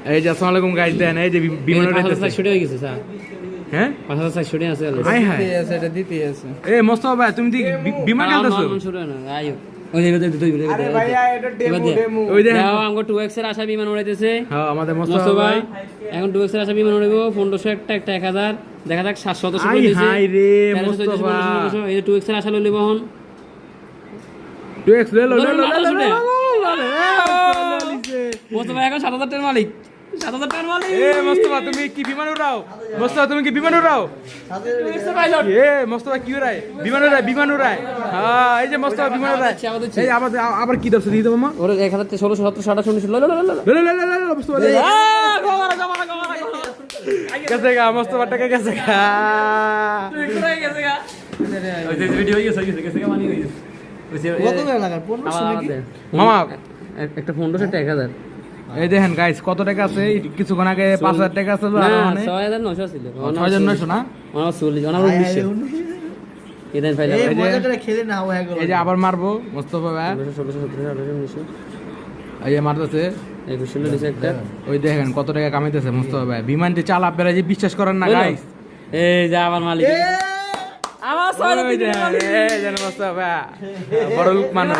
এই যে আসসালামু আলাইকুম গাইস, দেন এই যে বিমান উড়াইতেছে। 5,400 হয়ে গেছে স্যার। হ্যাঁ 5,400 আছে। হাই হাই এটা দিতে আছে। এ মোস্তফা ভাই, তুমি বিমান খেলতেছো? আয়ো ওই যে আরে ভাইয়া এটা ডেমো ওই দেখেন। দাও আমগো 2x এর আশা বিমান উড়াইতেছে। হ্যাঁ আমাদের মোস্তফা মোস্তফা ভাই। এখন 2x এর আশা বিমান উড়াইবো। 1500 একটা 1000 দেখা যাক 700 আই হাই রে মোস্তফা, এই যে 2x এর আশা লইলে বহন 2x লে লো লো লো মোস্তফা এখন 7,000 টাকার মালিক। 7,000 টাকার মালিক। এ মোস্তফা তুমি কি বিমান উড়াও? মোস্তফা তুমি কি বিমান উড়াও? 2x এর পাইলট। এ মোস্তফা কি উড়ায়? বিমান উড়ায়। হ্যাঁ এই যে মোস্তফা বিমান উড়ায়। এই আবার কি দর্শন দিতে মামা? ওরে 1000 1600 1700 1800 লো লো লো লো লে লে লে লে মোস্তফা कैसे गा মোস্তফা টাকা कैसे गा ওই যে ভিডিও হয়ে গেছে कैसे गा মানি হয়ে গেছে। কত টাকা লাগার 1500 নাকি? মামা একটা 1500 একটা 1000। এই দেখেন গাইস কত টাকা আছে, কিছুক্ষণ আগে 5000 টাকা ছিল আর মানে 6900 ছিল। 6900 না, 1940 1920 ইদান ফাইল। এই মজা করে খেলে না হয়ে গেল। এই যে আবার মারবো মোস্তফা ভাই। 1600 1700 1800 1900 এই যে মারতেছে 2100 নিচে একটা। ওই দেখেন কত টাকা কামাইতেছে মোস্তফা ভাই। বিমানটি চালা আপনারা যে বিশ্বাস করেন না গাইস। এই যে আমার মালিক আমার ওই যে মোস্তফা ভাই বড় লোক মানুষ।